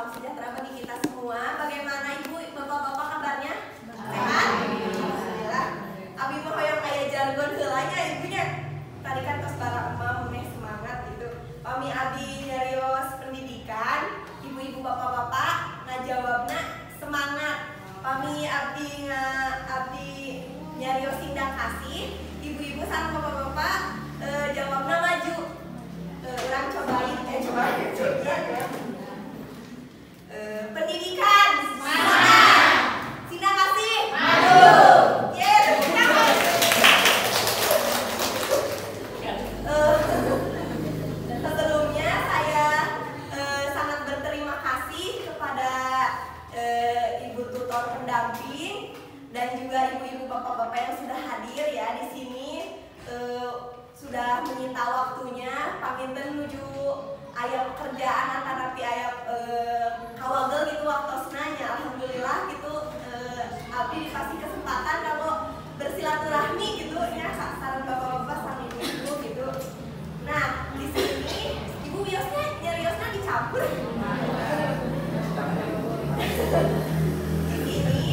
salam sejahtera bagi kita semua. Bagaimana Ibu, Bapak-bapak kabarnya? Sehat? Alhamdulillah. Abi mah hoyong aya jargon heulanya ibunya. Tadi kan tos bara emah meh semangat gitu. Pami abi nyarios pendidikan, ibu-ibu bapak-bapak ngajawabna semangat. Pami abdi nyarios tindak kasih, ibu-ibu sareng bapak-bapak jawabna maju. Urang cobain pendidikan semangat, tindak kasih maju. Sebelumnya saya sangat berterima kasih kepada ibu tutor pendamping dan juga ibu-ibu bapak-bapak yang sudah hadir ya di sini, sudah menyita waktunya. Paminten menuju aya pekerjaan antara pi aya kawagel gitu waktosna nya. Alhamdulillah gitu, abdi dikasih kesempatan kalau bersilaturahmi gitu ya sareng bapak-bapak sareng ibu-ibu gitu. Nah, di sini Ibu nyariosnya dicampur. Di sini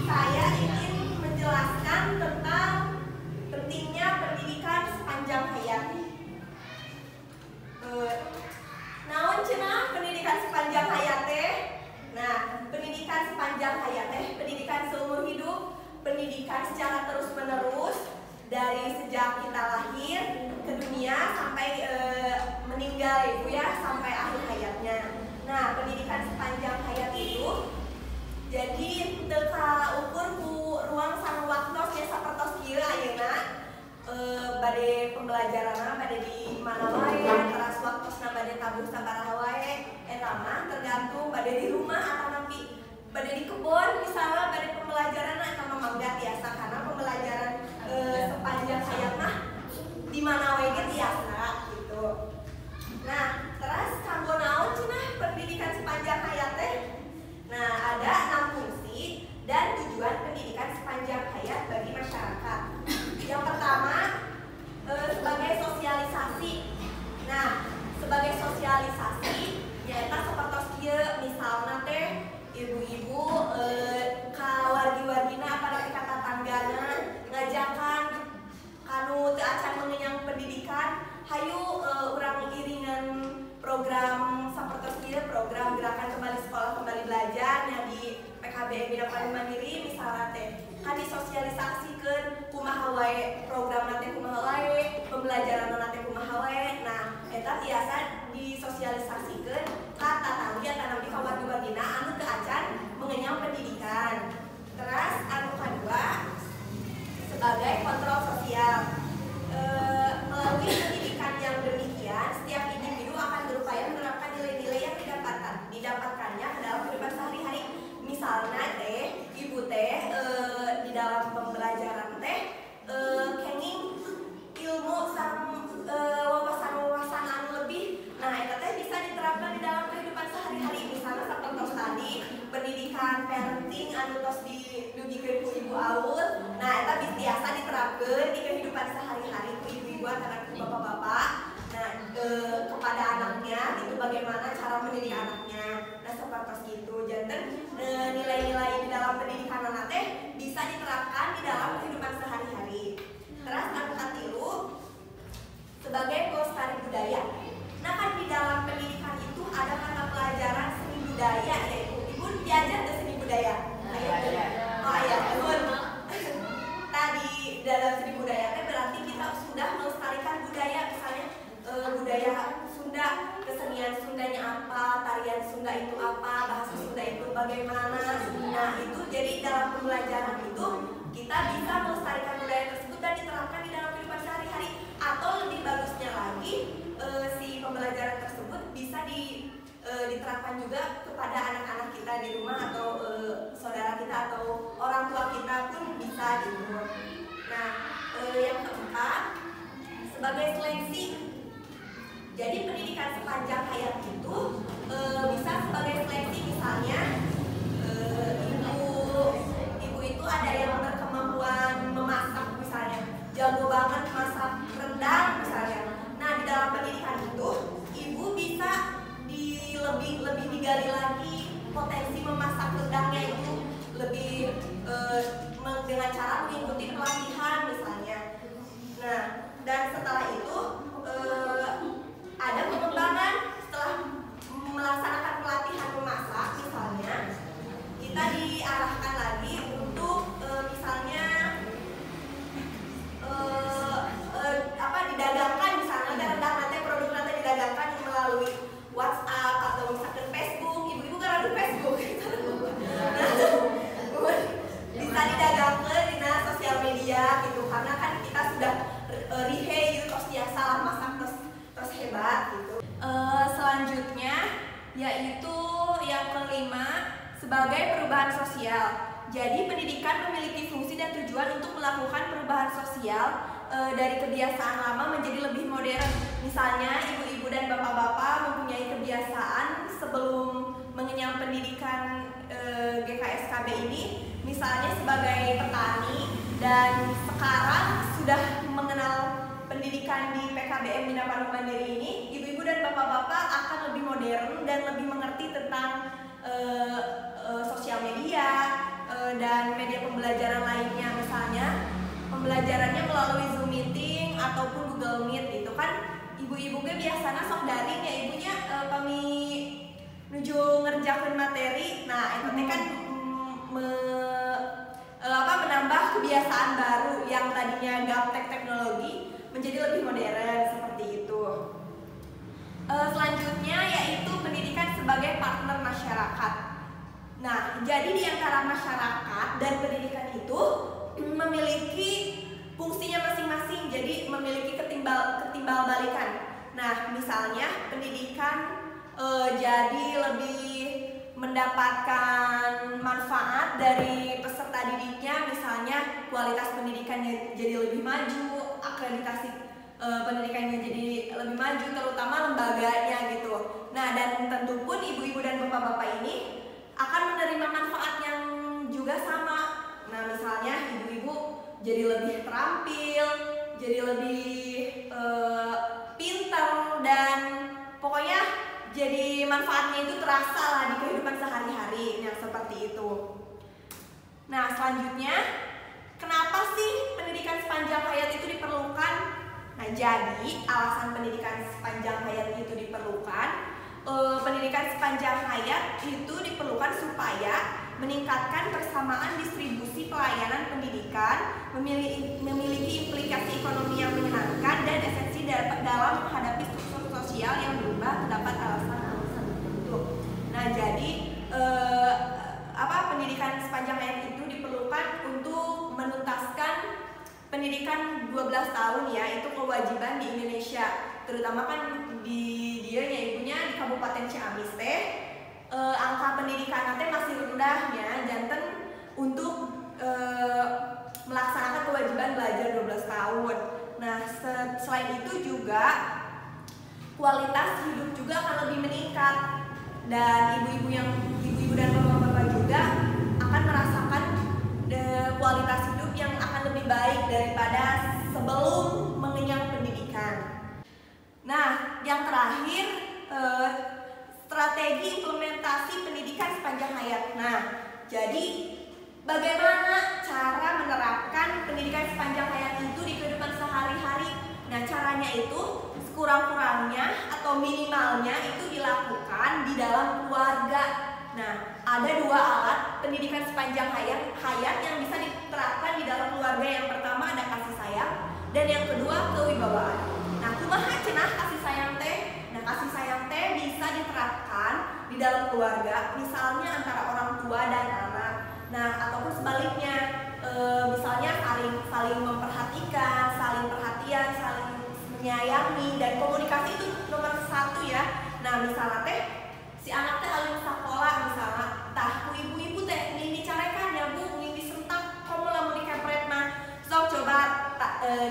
saya ingin menjelaskan tentang pentingnya pendidikan sepanjang hayat. Naon cenah pendidikan sepanjang hayat teh? Nah, pendidikan sepanjang hayat teh pendidikan seumur hidup, pendidikan secara terus-menerus dari sejak kita lahir ke dunia sampai meninggal ibu ya, sampai akhir hayatnya. Nah, pendidikan sepanjang hayat itu jadi teka ukur ku ruang sareng waktos nya sapertos kieu ayeuna, bade pembelajaran bade di mana wae, teras waktosna bade tabuh sabaraha wae, eta mah tergantung bade di rumah atau napi bade di kebon misalnya bade pembelajaran eta mah mangga tiasa karena pembelajaran sepanjang hayat mah di mana wae ge tiasa gitu. Nah, terus kanggo naon cenah pendidikan sepanjang hayat teh? Nah, ada 6 fungsi dan tujuan pendidikan sepanjang hayat bagi masyarakat. Yang pertama, sebagai sosialisasi. Nah, sebagai sosialisasi nyaeta sapertos kieu misalna teh ibu-ibu ka wargi-wargina apalagi ka tatanggana ngajakan kanu teu acan mengenyang pendidikan, hayu urang iringan program sapertos kieu, program gerakan kembali sekolah kembali belajar yang di PKBM Bina Paling Mandiri misalnya teh kan disosialisasikeun kumaha wae program nanti kumaha wae, pembelajaran nanti kumaha wae. Nah, eta tiasa disosialisasikeun ka tatanggi atau di kawargi-wargina anu teu acan mengenyang pendidikan. Terus anu kadua sebagai kontrol sosial. Melalui pendidikan yang demikian, setiap individu akan berupaya menerapkan nilai-nilai yang didapatkannya ke dalam kehidupan sehari-hari. Misalnya teh, ibu teh di dalam pembelajaran teh kenging ilmu sareng wawasan anu lebih. Nah, eta teh bisa diterapkan di dalam kehidupan sehari-hari. Misalnya sapertos tadi pendidikan parenting anu tos didugikeun ku ibu Aul. Nah, eta biasa diterapkeun di kehidupan sehari-hari ku ibu-ibu atau bapak-bapak. Nah, kepada anaknya itu bagaimana cara mendidik anaknya. Nah, sapertos gitu. Janten nilai-nilai di dalam pendidikan anak teh bisa diterapkan di dalam kehidupan sehari-hari. Terus anu katilu sebagai pelestari budaya. Nah, kan di dalam pendidikan itu ada mata pelajaran seni budaya ya ibu diajar ke seni budaya. Oh iya, tadi dalam seni budaya teh berarti kita sudah melestarikan budaya, misalnya budaya Sunda, kesenian Sundanya apa, tarian Sunda itu apa, bahasa Sunda itu bagaimana. Nah, itu jadi dalam pembelajaran itu kita bisa melestarikan budaya tersebut dan diterapkan di dalam kehidupan sehari-hari. Atau lebih bagusnya lagi, si pembelajaran tersebut bisa diterapkan juga kepada anak-anak kita di rumah atau saudara kita atau orang tua kita pun bisa gitu. Nah, yang keempat sebagai seleksi. Jadi pendidikan sepanjang hayat itu bisa sebagai seleksi, misalnya ibu itu ada yang berkemampuan memasak misalnya, jago banget masak rendang misalnya. Nah, di dalam pendidikan itu ibu bisa lebih digali lagi dengan cara mengikuti pelatihan misalnya. Nah, dan setelah itu ada pengembangan setelah melaksanakan pelatihan memasak misalnya, kita diarahkan lagi untuk misalnya didagangkan misalnya, dan nanti produk nanti didagangkan melalui WhatsApp atau misalkan Facebook. Ibu-ibu kan ada Facebook bisa didagangkan di sosial media gitu, karena kan kita sudah rihe gitu, terus yang salah masak terus hebat gitu. Selanjutnya yaitu yang kelima, sebagai perubahan sosial. Jadi pendidikan memiliki fungsi dan tujuan untuk melakukan perubahan sosial dari kebiasaan lama menjadi lebih modern. Misalnya ibu-ibu dan bapak-bapak mempunyai kebiasaan sebelum mengenyam pendidikan GKSKB ini, misalnya sebagai petani, dan sekarang sudah mengenal pendidikan di PKBM Bina Pandu Mandiri ini, ibu-ibu dan bapak-bapak akan lebih modern dan lebih mengerti tentang sosial media dan media pembelajaran lainnya. Misalnya pembelajarannya melalui Zoom meeting ataupun Google Meet gitu kan. Ibu-ibu ke biasanya sok daring ya ibunya, kami menuju ngerjakan materi. Nah itu kan menambah kebiasaan baru yang tadinya gaptek teknologi menjadi lebih modern seperti itu. Selanjutnya yaitu pendidikan sebagai partner masyarakat. Nah, jadi di antara masyarakat dan pendidikan itu memiliki fungsinya masing-masing, jadi memiliki ketimbal balikan. Nah, misalnya pendidikan jadi lebih mendapatkan manfaat dari peserta didiknya, misalnya kualitas pendidikannya jadi lebih maju, akreditasi pendidikannya jadi lebih maju, terutama lembaganya gitu. Nah, dan tentu pun ibu-ibu dan bapak-bapak ini akan menerima manfaat yang juga sama. Nah, misalnya ibu-ibu jadi lebih terampil, jadi lebih pintar, dan pokoknya jadi manfaatnya itu terasa lah di kehidupan sehari-hari. Nah, seperti itu. Nah, selanjutnya, kenapa sih pendidikan sepanjang hayat itu diperlukan? Nah, jadi alasan pendidikan sepanjang hayat itu diperlukan, pendidikan sepanjang hayat itu diperlukan supaya meningkatkan persamaan distribusi pelayanan pendidikan, memiliki implikasi ekonomi yang menyenangkan, dan esensi dalam menghadapi struktur sosial yang berubah terdapat alasan-alasan tertentu. Nah, jadi pendidikan sepanjang hayat itu diperlukan untuk menuntaskan pendidikan 12 tahun ya, itu kewajiban di Indonesia. Terutama kan di dia ya ibunya di Kabupaten Ciamis teh angka pendidikan nanti masih rendah ya, janten untuk melaksanakan kewajiban belajar 12 tahun. Nah, selain itu juga kualitas hidup juga akan lebih meningkat, dan ibu-ibu dan bapak-bapak juga akan merasakan kualitas hidup yang akan lebih baik daripada sebelum mengenyam pendidikan. Nah, yang terakhir strategi implementasi pendidikan sepanjang hayat. Nah, jadi bagaimana cara menerapkan pendidikan sepanjang hayat itu di kehidupan sehari-hari? Nah, caranya itu sekurang-kurangnya atau minimalnya itu dilakukan di dalam keluarga. Nah, ada dua alat pendidikan sepanjang hayat yang bisa diterapkan di dalam keluarga. Yang pertama ada kasih sayang, dan yang kedua kewibawaan. Nah, kumaha cenah kasih sayang teh? Nah, kasih sayang teh bisa diterapkan di dalam keluarga, misalnya antara orang tua dan anak. Nah, ataupun sebaliknya, misalnya saling memperhatikan, saling perhatian, saling menyayangi, dan komunikasi itu nomor 1 ya. Nah, misalnya teh si anak teh alin sekolah misalnya, tah ku ibu-ibu teh ini dicarekan ya bu, ini disentak, kamu lamun dikepret mah sok coba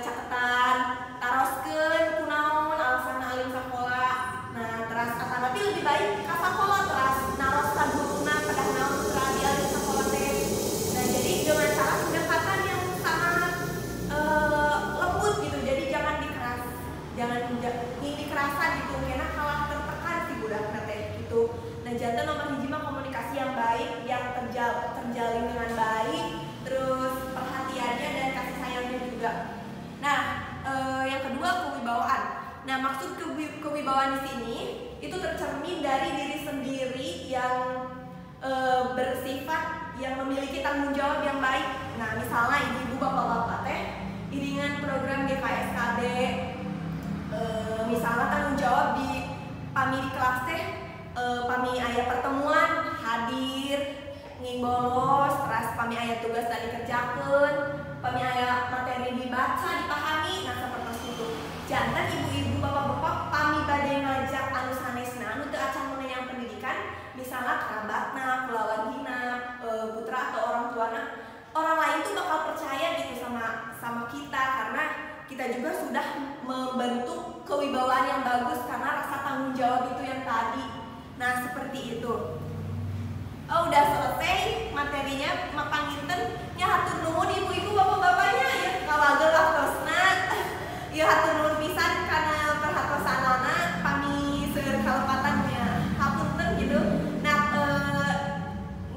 caketan taroskeun kunaon alasan alin sekolah. Nah, terus tapi lebih baik ka sekolah terus naros ka guruna pedah naon putra di alin sekolah teh. Nah, jadi dengan cara pendekatan yang sangat lembut gitu, jadi jangan ini kerasan gitu, karena kalah tertekan si budak teh gitu. Nah, jantan nomor hiji mah komunikasi yang baik, yang terjalin dengan baik, terus perhatian maksud kewibawaan di sini itu tercermin dari diri sendiri yang bersifat yang memiliki tanggung jawab yang baik. Nah, misalnya ibu-ibu bapak-bapak teh iringan program GKSKD, misalnya tanggung jawab di pami di kelas teh, pami aya pertemuan hadir, bolos, terus pami aya tugas tadi dikerjakeun, pami aya materi dibaca dipahami. Nah, seperti itu. Jantan ibu-ibu bapak-bapak pami bade ngajak anu sanesna anu teu acan mengenyang pendidikan, misalnya kerabatna, keluargina, putra atau orang tuana, orang lain tuh bakal percaya gitu sama kita karena kita juga sudah membentuk kewibawaan yang bagus karena rasa tanggung jawab itu yang tadi. Nah, seperti itu. Oh, udah selesai materinya, mapanginten nya hatur nuhun ibu-ibu bapak-bapaknya ya kalagel laktosna. Ya hatur nuhun pisan karena perhatosanana pami seueur kalepatannya. Hapunten gitu. Nah,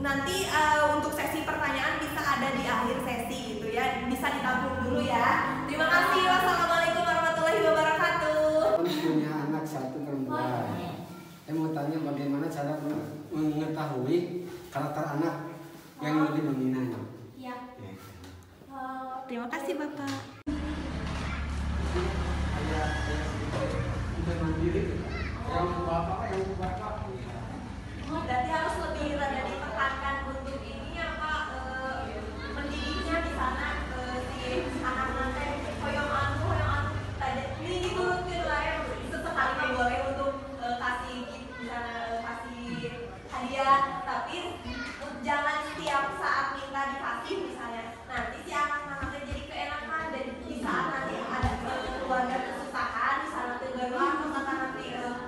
nanti untuk sesi pertanyaan bisa ada di akhir sesi gitu ya. Bisa ditampung dulu ya. Terima kasih. Wassalamualaikum warahmatullahi wabarakatuh. Punya anak satu perempuan. Saya mau tanya bagaimana cara mengetahui karakter anak yang lebih dominan. Ya. Terima kasih Bapak. Udah mandiri, yang bapak. Berarti harus lebih rada ditekankan untuk ini apa mendidiknya di sana si anak-anak teh hoyong anu tadi ini turutkeun wae sesekali mah boleh untuk kasih misalnya kasih hadiah, tapi jangan setiap saat minta dikasih misalnya. Nanti si anak-anaknya jadi keenakan dan di saat nanti ada keluarga kesusahan misalnya tenggelam atau nanti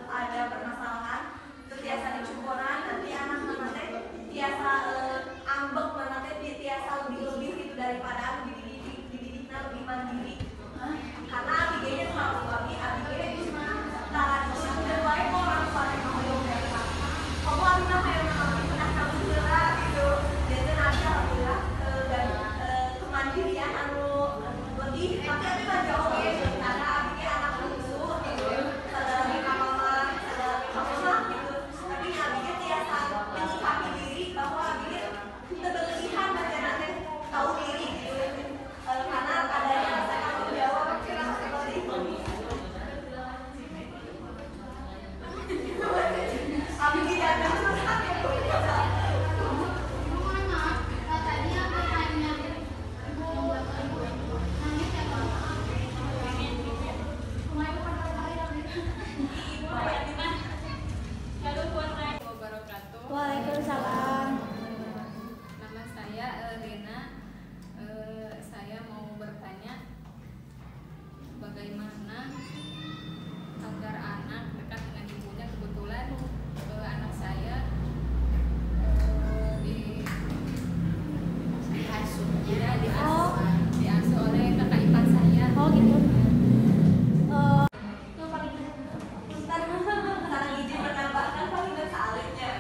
ada permasalahan biasa dicukuran nanti anak-anak biasa ambek nanti biasa lebih gitu daripada dididiknya lebih mandiri karena abigenya selalu abigenya cuma tahan dan wae orang tua yang ngomong dari kamu abignya kayak pernah kamu juga gitu jadi nanti alhamdulillah dan kemandirian anu lebih tapi abignya jauh ya karena abignya anak lucu gitu sadar mama gitu tapi abignya biasa menyikapi diri bahwa abignya berlebihan baca nanti tahu diri gitu karena adanya rasa tanggung jawab seperti itu. Abignya ada curhat ya Waalaikumsalam. Nama saya Rina. Saya mau bertanya bagaimana agar anak dekat dengan ibunya. Kebetulan anak saya diasuh oleh kakak ipar saya. Oh gitu. Sekarang izin menambahkan paling salibnya.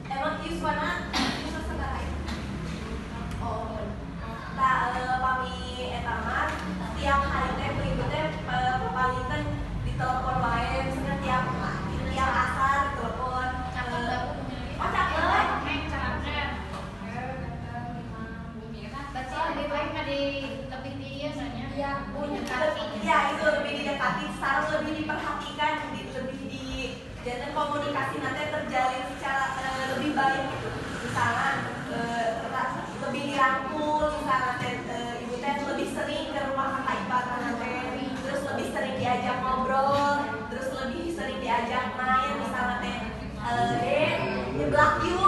Emang Yuswana Yusuf sekarang. Oh, tak pami etamat tiap hari teh berikutnya palingan ditelepon wae misalnya tiap asar telepon. Oh cakep. Lebih baik lebih tinggi soalnya. Iya, ya itu lebih didekati, sekarang lebih diperhatikan, lebih di jadi komunikasi nanti terjalin secara lebih baik gitu. Misalnya lebih dirangkul, misalnya ibu teh lebih sering ke rumah kakak ipar nanti, terus lebih sering diajak ngobrol, terus lebih sering diajak main, misalnya teh nyeblak yuk